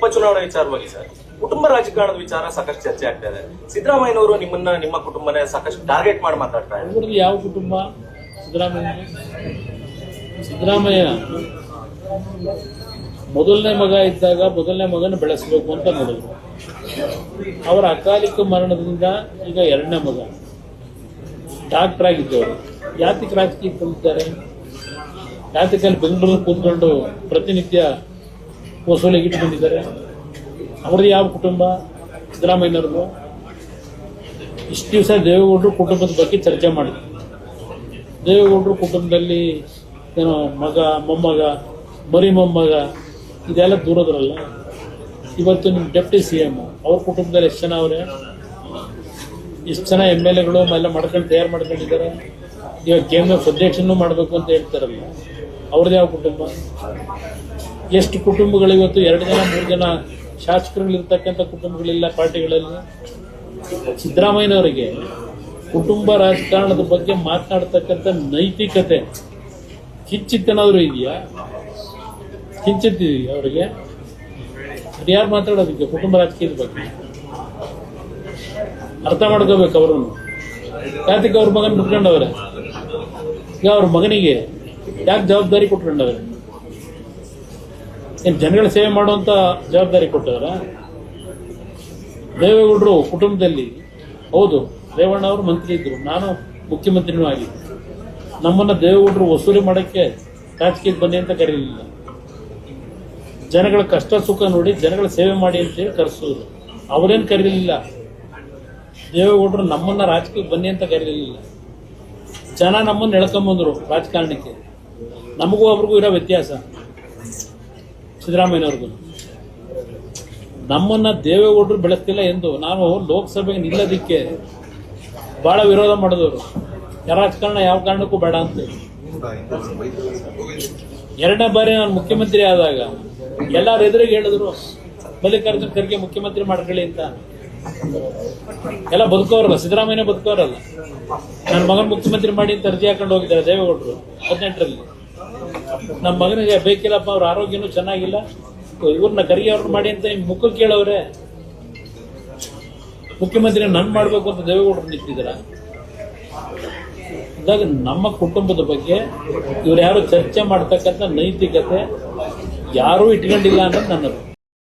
ಉಪಚುನಾವಣೆ ವಿಚಾರವಾಗಿ ಸರ್, ಕುಟುಂಬ ರಾಜಕಾರಣದ ವಿಚಾರ ಸಾಕಷ್ಟು ಚರ್ಚೆ ಆಗ್ತಾ ಇದೆ. ಸಿದ್ದರಾಮಯ್ಯನವರು ನಿಮ್ಮ ಕುಟುಂಬನೇ ಸಾಕಷ್ಟು ಟಾರ್ಗೆಟ್ ಮಾಡಿ ಮಾತಾಡ್ತಾ ಇದ್ದಾರೆ. ಯಾವ ಕುಟುಂಬ? ಸಿದ್ದರಾಮಯ್ಯ ಮೊದಲನೇ ಮಗ ಇದ್ದಾಗ ಮೊದಲನೇ ಮಗನ ಬೆಳೆಸಬೇಕು ಅಂತ ನೋಡಿದ್ರು. ಅವರ ಅಕಾಲಿಕ ಮರಣದಿಂದ ಈಗ ಎರಡನೇ ಮಗ ಡಾಕ್ಟರ್ ಆಗಿದ್ದವರು ಯಾತಿಗೆ ರಾಜಕೀಯಕ್ಕೆ ಬಂದಿದ್ದಾರೆ? ಯಾತಕಲ್ಲಿ ಬೆಂಗಳೂರು ಕೂತ್ಕೊಂಡು ಪ್ರತಿನಿತ್ಯ ವಸೂಲಿಗೆ ಇಟ್ಕೊಂಡಿದ್ದಾರೆ? ಅವ್ರದ್ದು ಯಾವ ಕುಟುಂಬ? ಸಿದ್ದರಾಮಯ್ಯನವ್ರದ್ದು. ಇಷ್ಟು ದಿವಸ ದೇವೇಗೌಡರು ಕುಟುಂಬದ ಬಗ್ಗೆ ಚರ್ಚೆ ಮಾಡಿದ್ರು. ದೇವೇಗೌಡರು ಕುಟುಂಬದಲ್ಲಿ ಏನೋ ಮಗ, ಮೊಮ್ಮಗ, ಮರಿ ಮೊಮ್ಮಗ ಇದೆಲ್ಲ ದೂರದ್ರಲ್ಲ. ಇವತ್ತು ನಿಮ್ಮ ಡೆಪ್ಟಿ CM ಅವ್ರ ಕುಟುಂಬದಲ್ಲಿ ಎಷ್ಟು ಜನ ಅವರೇ? ಇಷ್ಟು ಜನ MLAಗಳು ಎಲ್ಲ ಮಾಡ್ಕೊಂಡು ತಯಾರು ಮಾಡ್ಕೊಂಡಿದ್ದಾರೆ. ಇವಾಗ KMF ಅಧ್ಯಕ್ಷನೂ ಮಾಡಬೇಕು ಅಂತ ಹೇಳ್ತಾರಲ್ಲ, ಅವ್ರದ್ದು ಯಾವ ಕುಟುಂಬ? ಎಷ್ಟು ಕುಟುಂಬಗಳು ಇವತ್ತು 2 ಜನ 3 ಜನ ಶಾಸಕರುಗಳಿರ್ತಕ್ಕಂಥ ಕುಟುಂಬಗಳಿಲ್ಲ ಪಾರ್ಟಿಗಳಲ್ಲಿ. ಸಿದ್ದರಾಮಯ್ಯನವರಿಗೆ ಕುಟುಂಬ ರಾಜಕಾರಣದ ಬಗ್ಗೆ ಮಾತನಾಡ್ತಕ್ಕಂಥ ನೈತಿಕತೆ ಕಿಂಚಿತ್ತನಾದ್ರೂ ಇದೆಯಾ? ಕಿಂಚಿತ್ತಿದೆಯಾ ಅವರಿಗೆ? ಯಾರು ಮಾತಾಡೋದಕ್ಕೆ ಕುಟುಂಬ ರಾಜಕೀಯದ ಬಗ್ಗೆ? ಅರ್ಥ ಮಾಡ್ಕೋಬೇಕು ಅವರನ್ನು. ಯಾತಕ್ಕೆ ಅವ್ರ ಮಗನ ಬಿಟ್ಕೊಂಡವ್ರೆ? ಈಗ ಅವ್ರ ಮಗನಿಗೆ ಯಾಕೆ ಜವಾಬ್ದಾರಿ ಕೊಟ್ಕೊಂಡವ್ರೆ? ಏನ್ ಜನಗಳ ಸೇವೆ ಮಾಡುವಂತ ಜವಾಬ್ದಾರಿ ಕೊಟ್ಟವ್ರ? ದೇವೇಗೌಡರು ಕುಟುಂಬದಲ್ಲಿ ಹೌದು, ರೇವಣ್ಣ ಅವರು ಮಂತ್ರಿ ಇದ್ರು, ನಾನು ಮುಖ್ಯಮಂತ್ರಿನೂ ಆಗಿದ್ದೆ. ನಮ್ಮನ್ನ ದೇವೇಗೌಡರು ವಸೂಲಿ ಮಾಡಕ್ಕೆ ರಾಜಕೀಯಕ್ಕೆ ಬನ್ನಿ ಅಂತ ಕರೀಲಿಲ್ಲ. ಜನಗಳ ಕಷ್ಟ ಸುಖ ನೋಡಿ ಜನಗಳ ಸೇವೆ ಮಾಡಿ ಅಂತೇಳಿ ಕರೆಸೋದು. ಅವರೇನು ಕರೀಲಿಲ್ಲ. ದೇವೇಗೌಡರು ನಮ್ಮನ್ನ ರಾಜಕೀಯಕ್ಕೆ ಬನ್ನಿ ಅಂತ ಕರೀಲಿಲ್ಲ. ಜನ ನಮ್ಮನ್ನು ಎಳ್ಕೊಂಬಂದ್ರು ರಾಜಕಾರಣಕ್ಕೆ. ನಮಗೂ ಅವ್ರಿಗೂ ಇರೋ ವ್ಯತ್ಯಾಸ ಸಿದ್ದರಾಮಯ್ಯನವ್ರಿಗೂ. ನಮ್ಮನ್ನ ದೇವೇಗೌಡರು ಬೆಳೆಸ್ತಿಲ್ಲ ಎಂದು ನಾನು ಲೋಕಸಭೆಗೆ ನಿಲ್ಲೋದಿಕ್ಕೆ ಬಹಳ ವಿರೋಧ ಮಾಡಿದವರು. ರಾಜಕಾರಣ ಯಾವ ಕಾರಣಕ್ಕೂ ಬೇಡ ಅಂತ. ಎರಡನೇ ಬಾರಿ ನಾನು ಮುಖ್ಯಮಂತ್ರಿ ಆದಾಗ ಎಲ್ಲಾರು ಎದುರಿಗೆ ಹೇಳಿದ್ರು ಮಲ್ಲಿಕಾರ್ಜುನ ಖರ್ಗೆ ಮುಖ್ಯಮಂತ್ರಿ ಮಾಡ್ಕೊಳ್ಳಿ ಅಂತ. ಎಲ್ಲ ಬದುಕೋರಲ್ಲ, ಸಿದ್ದರಾಮಯ್ಯ ಬದುಕೋರಲ್ಲ. ನನ್ನ ಮಗನ ಮುಖ್ಯಮಂತ್ರಿ ಮಾಡಿ ಅಂತ ಅರ್ಜಿ ಹಾಕೊಂಡು ಹೋಗಿದ್ದಾರೆ ದೇವೇಗೌಡರು 18ರಲ್ಲಿ. ನಮ್ಮ ಮಗನಿಗೆ ಬೇಕಿಲ್ಲಪ್ಪ, ಅವ್ರ ಆರೋಗ್ಯನೂ ಚೆನ್ನಾಗಿಲ್ಲ, ಇವ್ರನ್ನ ಖರ್ಗೆ ಅವ್ರನ್ನ ಮಾಡಿ ಅಂತ ನಿಮ್ ಮುಖ ಕೇಳವ್ರೆ. ಮುಖ್ಯಮಂತ್ರಿ ನನ್ ಮಾಡ್ಬೇಕು ಅಂತ ದೇವೇಗೌಡರು ನಿಂತಿದ್ದೀರ. ಇದಾಗ ನಮ್ಮ ಕುಟುಂಬದ ಬಗ್ಗೆ ಇವ್ರು ಯಾರು ಚರ್ಚೆ ಮಾಡ್ತಕ್ಕಂಥ ನೈತಿಕತೆ ಯಾರೂ ಇಟ್ಕೊಂಡಿಲ್ಲ ಅನ್ನೋದು ನನ್ನದು.